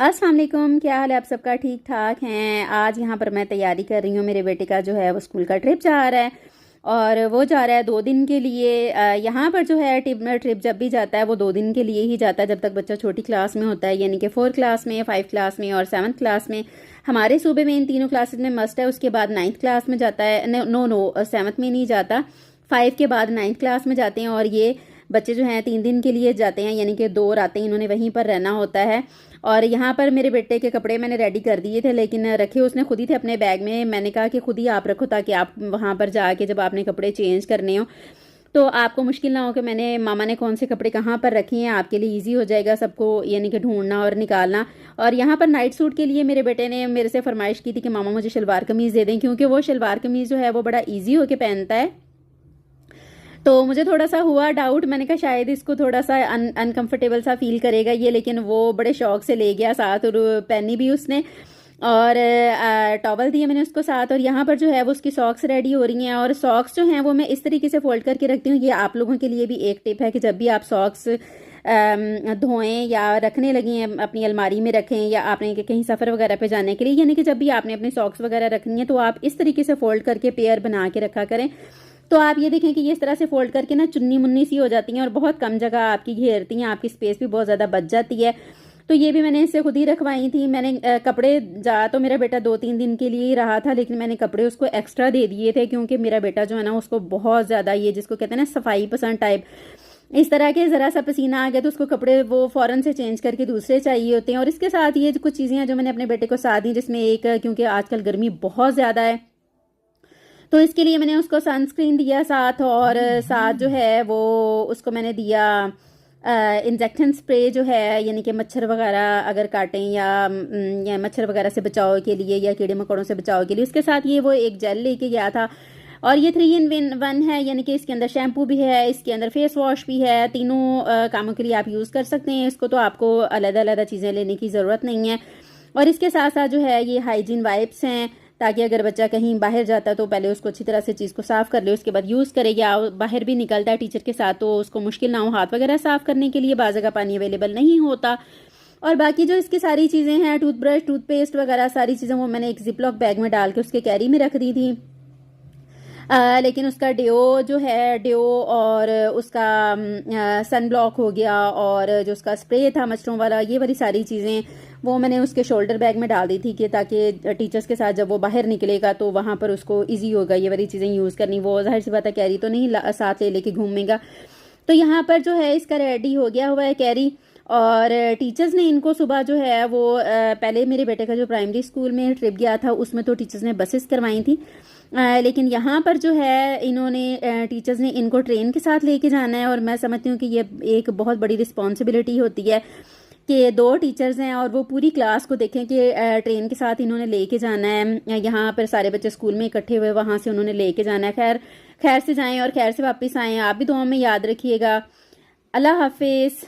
अस्सलाम वालेकुम, क्या हाल है आप सबका? ठीक ठाक हैं। आज यहाँ पर मैं तैयारी कर रही हूँ। मेरे बेटे का जो है वो स्कूल का ट्रिप जा रहा है और वो जा रहा है 2 दिन के लिए। यहाँ पर जो है ट्रिप जब भी जाता है वो 2 दिन के लिए ही जाता है, जब तक बच्चा छोटी क्लास में होता है, यानी कि 4 क्लास में, 5 क्लास में और 7th क्लास में। हमारे सूबे में इन तीनों क्लासेस में मस्ट है। उसके बाद 9th क्लास में जाता है। नो 7th में नहीं जाता, 5 के बाद 9th क्लास में जाते हैं। और ये बच्चे जो हैं 3 दिन के लिए जाते हैं, यानी कि 2 रातें इन्होंने वहीं पर रहना होता है। और यहाँ पर मेरे बेटे के कपड़े मैंने रेडी कर दिए थे, लेकिन रखे उसने खुद ही थे अपने बैग में। मैंने कहा कि खुद ही आप रखो, ताकि आप वहाँ पर जाके जब आपने कपड़े चेंज करने हो तो आपको मुश्किल ना हो कि मैंने मामा ने कौन से कपड़े कहाँ पर रखे हैं। आपके लिए इजी हो जाएगा सबको, यानी कि ढूंढना और निकालना। और यहाँ पर नाइट सूट के लिए मेरे बेटे ने मेरे से फरमाइश की थी कि मामा मुझे शलवार कमीज़ दे दें, क्योंकि वो शलवार कमीज़ जो है वो बड़ा ईजी होके पहनता है। तो मुझे थोड़ा सा हुआ डाउट, मैंने कहा शायद इसको थोड़ा सा अनकंफर्टेबल सा फील करेगा ये, लेकिन वो बड़े शौक से ले गया साथ और पहनी भी उसने। और टॉवल दिए मैंने उसको साथ। और यहाँ पर जो है वो उसकी सॉक्स रेडी हो रही हैं। और सॉक्स जो हैं वो मैं इस तरीके से फोल्ड करके रखती हूँ। ये आप लोगों के लिए भी एक टिप है कि जब भी आप सॉक्स धोएं या रखने लगी हैं, अपनी अलमारी में रखें, या आपने कहीं सफ़र वगैरह पे जाने के लिए, यानी कि जब भी आपने अपनी सॉक्स वगैरह रखनी है तो आप इस तरीके से फोल्ड करके पेयर बना के रखा करें। तो आप ये देखें कि ये इस तरह से फोल्ड करके ना चुन्नी मुन्नी सी हो जाती हैं और बहुत कम जगह आपकी घेरती हैं, आपकी स्पेस भी बहुत ज़्यादा बच जाती है। तो ये भी मैंने इससे खुद ही रखवाई थी। मैंने कपड़े जा तो मेरा बेटा 2-3 दिन के लिए ही रहा था, लेकिन मैंने कपड़े उसको एक्स्ट्रा दे दिए थे, क्योंकि मेरा बेटा जो है ना उसको बहुत ज़्यादा ये जिसको कहते हैं ना सफाई पसंद टाइप, इस तरह के ज़रा सा पसीना आ गया तो उसको कपड़े वो फ़ौरन से चेंज करके दूसरे चाहिए होते हैं। और इसके साथ ये कुछ चीज़ें हैं जो मैंने अपने बेटे को साथ दी, जिसमें एक, क्योंकि आजकल गर्मी बहुत ज़्यादा है तो इसके लिए मैंने उसको सनस्क्रीन दिया साथ। और साथ जो है वो उसको मैंने दिया इंजेक्शन स्प्रे जो है, यानी कि मच्छर वगैरह अगर काटें या मच्छर वगैरह से बचाव के लिए या कीड़े मकोड़ों से बचाव के लिए। उसके साथ ये वो एक जेल लेके गया था। और ये 3 in 1 है, यानी कि इसके अंदर शैम्पू भी है, इसके अंदर फेस वॉश भी है। तीनों कामों के लिए आप यूज़ कर सकते हैं इसको, तो आपको अलग अलग चीज़ें लेने की ज़रूरत नहीं है। और इसके साथ साथ जो है ये हाइजीन वाइप्स हैं, ताकि अगर बच्चा कहीं बाहर जाता है तो पहले उसको अच्छी तरह से चीज़ को साफ़ कर ले, उसके बाद यूज़ करे। या बाहर भी निकलता है टीचर के साथ तो उसको मुश्किल ना हो हाथ वगैरह साफ़ करने के लिए, बाज़ जगह पानी अवेलेबल नहीं होता। और बाकी जो इसकी सारी चीज़ें हैं, टूथब्रश, टूथपेस्ट वगैरह सारी चीज़ें, वो मैंने एक जिपलॉक बैग में डाल के उसके कैरी में रख दी थी। लेकिन उसका डिओ और उसका सन ब्लॉक हो गया, और जो उसका स्प्रे था मच्छरों वाला, ये वाली सारी चीज़ें वो मैंने उसके शोल्डर बैग में डाल दी थी, कि ताकि टीचर्स के साथ जब वो बाहर निकलेगा तो वहाँ पर उसको इजी होगा ये वाली चीज़ें यूज़ करनी। वो जाहिर सी बात है कैरी तो नहीं साथ ले लेके घूमेगा। तो यहाँ पर जो है इसका रेडी हो गया हुआ है कैरी। और टीचर्स ने इनको सुबह जो है वो पहले मेरे बेटे का जो प्राइमरी स्कूल में ट्रिप गया था उसमें तो टीचर्स ने बसेस करवाई थी, लेकिन यहाँ पर जो है इन्होंने टीचर्स ने इनको ट्रेन के साथ लेके जाना है। और मैं समझती हूँ कि ये एक बहुत बड़ी रिस्पॉन्सिबिलिटी होती है कि 2 टीचर्स हैं और वो पूरी क्लास को देखें कि ट्रेन के साथ इन्होंने लेके जाना है। यहाँ पर सारे बच्चे स्कूल में इकट्ठे हुए, वहाँ से उन्होंने लेके जाना है। खैर से जाएं और खैर से वापस आएँ। आप भी दुआ में याद रखिएगा। अल्लाह हाफिज़।